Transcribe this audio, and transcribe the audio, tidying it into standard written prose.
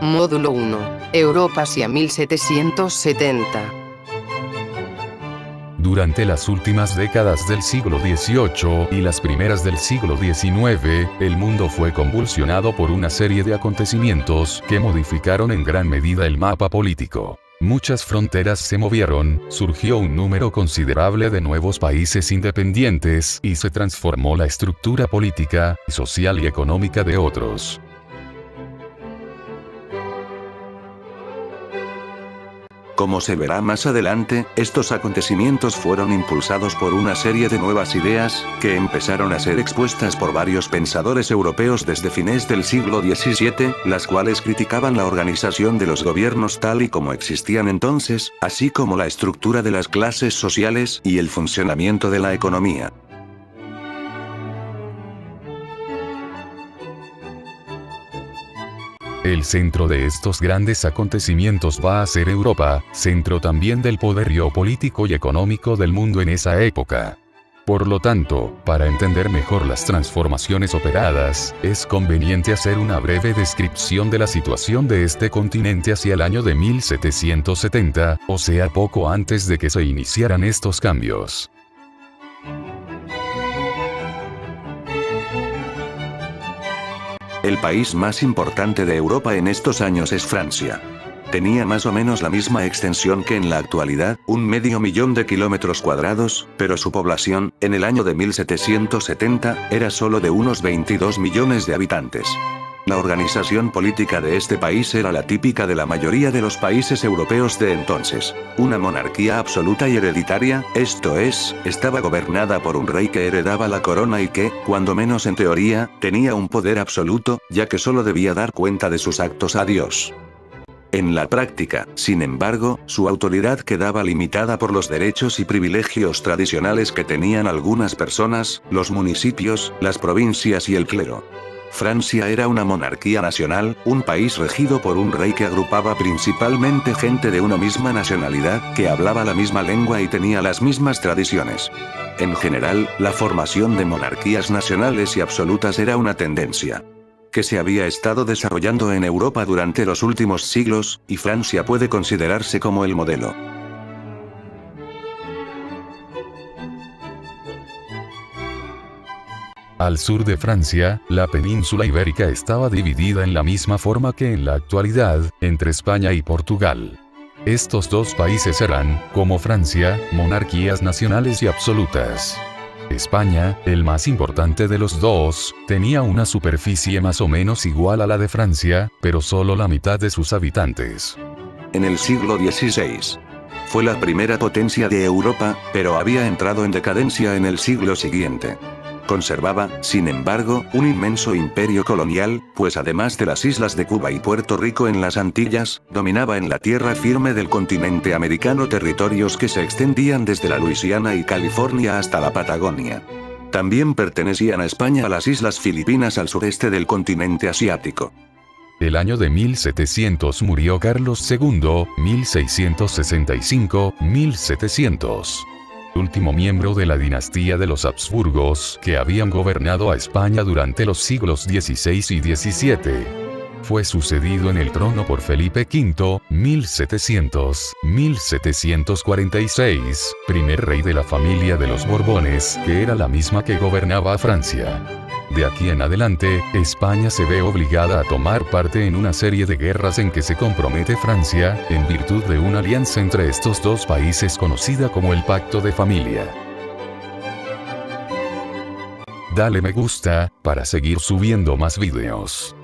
Módulo 1. Europa hacia 1770. Durante las últimas décadas del siglo XVIII y las primeras del siglo XIX, el mundo fue convulsionado por una serie de acontecimientos que modificaron en gran medida el mapa político. Muchas fronteras se movieron, surgió un número considerable de nuevos países independientes y se transformó la estructura política, social y económica de otros. Como se verá más adelante, estos acontecimientos fueron impulsados por una serie de nuevas ideas, que empezaron a ser expuestas por varios pensadores europeos desde fines del siglo XVII, las cuales criticaban la organización de los gobiernos tal y como existían entonces, así como la estructura de las clases sociales y el funcionamiento de la economía. El centro de estos grandes acontecimientos va a ser Europa, centro también del poderío político y económico del mundo en esa época. Por lo tanto, para entender mejor las transformaciones operadas, es conveniente hacer una breve descripción de la situación de este continente hacia el año de 1770, o sea poco antes de que se iniciaran estos cambios. El país más importante de Europa en estos años es Francia. Tenía más o menos la misma extensión que en la actualidad, 500.000 de kilómetros cuadrados, pero su población, en el año de 1770, era solo de unos 22 millones de habitantes. La organización política de este país era la típica de la mayoría de los países europeos de entonces. Una monarquía absoluta y hereditaria, esto es, estaba gobernada por un rey que heredaba la corona y que, cuando menos en teoría, tenía un poder absoluto, ya que solo debía dar cuenta de sus actos a Dios. En la práctica, sin embargo, su autoridad quedaba limitada por los derechos y privilegios tradicionales que tenían algunas personas, los municipios, las provincias y el clero. Francia era una monarquía nacional, un país regido por un rey que agrupaba principalmente gente de una misma nacionalidad, que hablaba la misma lengua y tenía las mismas tradiciones. En general, la formación de monarquías nacionales y absolutas era una tendencia que se había estado desarrollando en Europa durante los últimos siglos, y Francia puede considerarse como el modelo. Al sur de Francia, la península ibérica estaba dividida en la misma forma que en la actualidad, entre España y Portugal. Estos dos países eran, como Francia, monarquías nacionales y absolutas. España, el más importante de los dos, tenía una superficie más o menos igual a la de Francia, pero solo la mitad de sus habitantes. En el siglo XVI. Fue la primera potencia de Europa, pero había entrado en decadencia en el siglo siguiente. Conservaba, sin embargo, un inmenso imperio colonial, pues además de las islas de Cuba y Puerto Rico en las Antillas, dominaba en la tierra firme del continente americano territorios que se extendían desde la Luisiana y California hasta la Patagonia. También pertenecían a España a las islas Filipinas al sureste del continente asiático. El año de 1700 murió Carlos II, 1665-1700. Último miembro de la dinastía de los Habsburgos, que habían gobernado a España durante los siglos XVI y XVII. Fue sucedido en el trono por Felipe V, 1700-1746, primer rey de la familia de los Borbones, que era la misma que gobernaba a Francia. De aquí en adelante, España se ve obligada a tomar parte en una serie de guerras en que se compromete Francia, en virtud de una alianza entre estos dos países conocida como el Pacto de Familia. Dale me gusta, para seguir subiendo más videos.